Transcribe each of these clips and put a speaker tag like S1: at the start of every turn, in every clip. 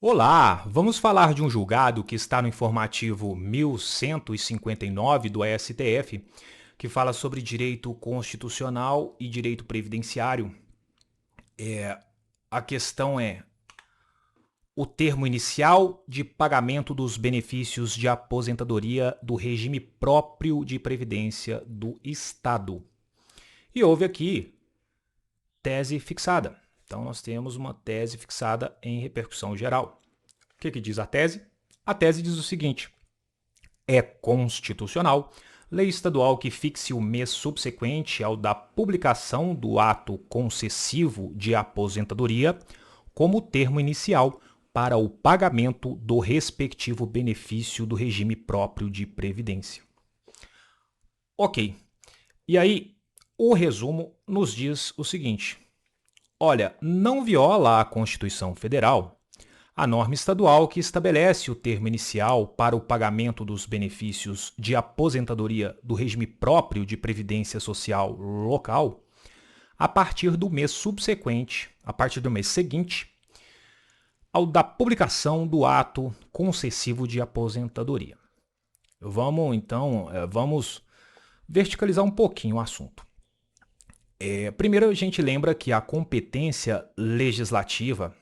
S1: Olá, vamos falar de um julgado que está no informativo 1159 do STF, que fala sobre direito constitucional e direito previdenciário. A questão é o termo inicial de pagamento dos benefícios de aposentadoria do regime próprio de previdência do Estado. E houve aqui tese fixada. Então, nós temos uma tese fixada em repercussão geral. O que diz a tese? A tese diz o seguinte: é constitucional lei estadual que fixe o mês subsequente ao da publicação do ato concessivo de aposentadoria como termo inicial para o pagamento do respectivo benefício do regime próprio de previdência. Ok. E aí, o resumo nos diz o seguinte: olha, não viola a Constituição Federal a norma estadual que estabelece o termo inicial para o pagamento dos benefícios de aposentadoria do regime próprio de previdência social local a partir do mês subsequente, a partir do mês seguinte, ao da publicação do ato concessivo de aposentadoria. Vamos verticalizar um pouquinho o assunto. Primeiro, a gente lembra que a competência legislativa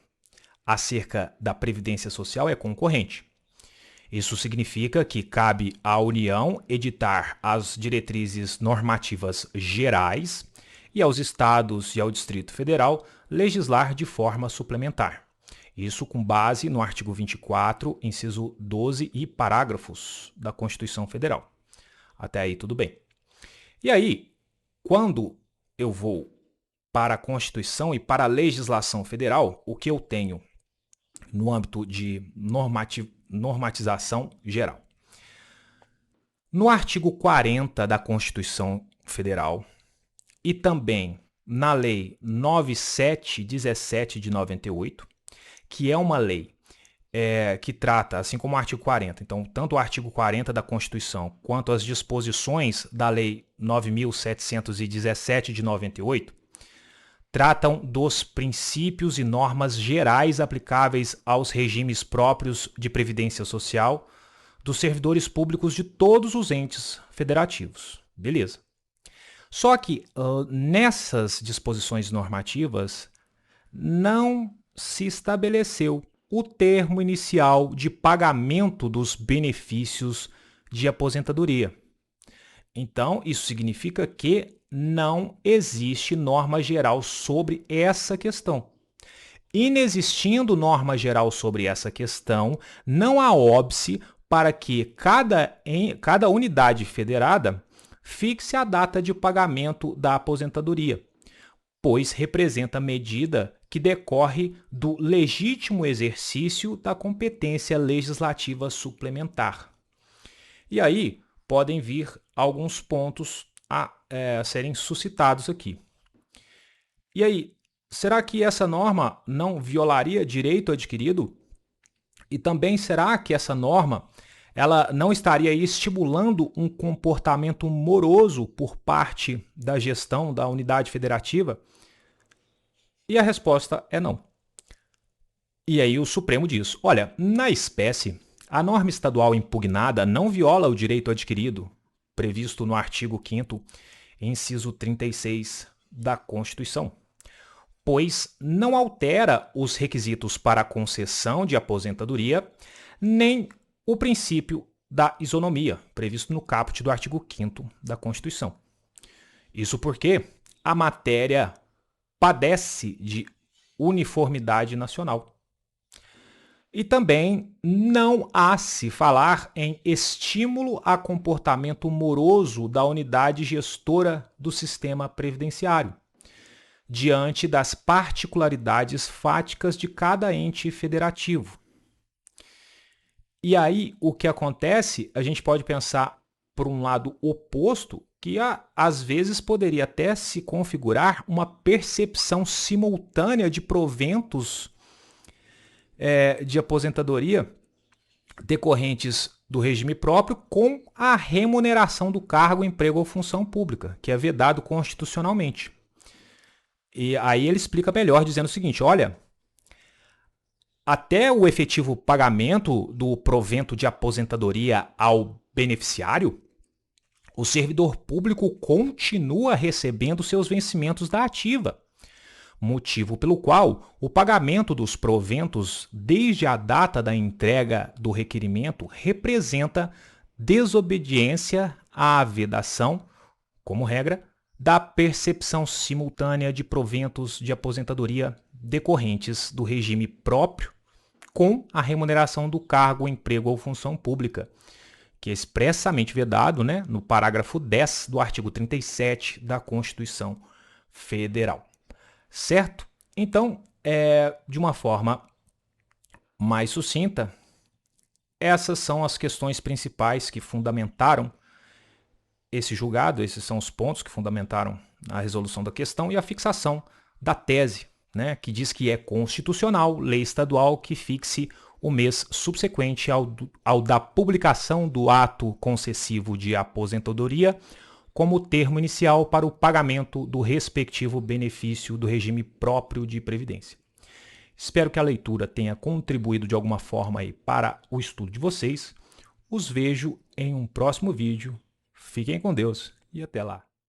S1: acerca da Previdência Social é concorrente. Isso significa que cabe à União editar as diretrizes normativas gerais e aos estados e ao Distrito Federal legislar de forma suplementar. Isso com base no artigo 24, inciso 12 e parágrafos da Constituição Federal. Até aí tudo bem. E aí, quando eu vou para a Constituição e para a legislação federal, o que eu tenho no âmbito de normatização geral? No artigo 40 da Constituição Federal e também na Lei 9717 de 98, que é uma lei que trata, assim como o artigo 40, então tanto o artigo 40 da Constituição quanto as disposições da Lei 9717 de 98, tratam dos princípios e normas gerais aplicáveis aos regimes próprios de previdência social dos servidores públicos de todos os entes federativos. Beleza. Só que nessas disposições normativas não se estabeleceu o termo inicial de pagamento dos benefícios de aposentadoria. Então, isso significa que não existe norma geral sobre essa questão. Inexistindo norma geral sobre essa questão, não há óbice para que cada unidade federada fixe a data de pagamento da aposentadoria, pois representa medida que decorre do legítimo exercício da competência legislativa suplementar. E aí podem vir alguns pontos a serem suscitados aqui. E aí, será que essa norma não violaria direito adquirido? E também será que essa norma ela não estaria estimulando um comportamento moroso por parte da gestão da unidade federativa? E a resposta é não. E aí o Supremo diz: olha, na espécie, a norma estadual impugnada não viola o direito adquirido, previsto no artigo 5º, inciso 36 da Constituição, pois não altera os requisitos para a concessão de aposentadoria, nem o princípio da isonomia, previsto no caput do artigo 5º da Constituição. Isso porque a matéria padece de uniformidade nacional. E também não há se falar em estímulo a comportamento moroso da unidade gestora do sistema previdenciário, diante das particularidades fáticas de cada ente federativo. E aí, o que acontece, a gente pode pensar por um lado oposto, que às vezes poderia até se configurar uma percepção simultânea de proventos de aposentadoria decorrentes do regime próprio com a remuneração do cargo, emprego ou função pública, que é vedado constitucionalmente. E aí ele explica melhor, dizendo o seguinte: olha, até o efetivo pagamento do provento de aposentadoria ao beneficiário, o servidor público continua recebendo seus vencimentos da ativa, motivo pelo qual o pagamento dos proventos desde a data da entrega do requerimento representa desobediência à vedação, como regra, da percepção simultânea de proventos de aposentadoria decorrentes do regime próprio com a remuneração do cargo, emprego ou função pública, que é expressamente vedado, no parágrafo 10 do artigo 37 da Constituição Federal. Certo? Então, de uma forma mais sucinta, essas são as questões principais que fundamentaram esse julgado, esses são os pontos que fundamentaram a resolução da questão e a fixação da tese, que diz que é constitucional, lei estadual, que fixe o mês subsequente ao da publicação do ato concessivo de aposentadoria como termo inicial para o pagamento do respectivo benefício do regime próprio de previdência. Espero que a leitura tenha contribuído de alguma forma aí para o estudo de vocês. Os vejo em um próximo vídeo. Fiquem com Deus e até lá.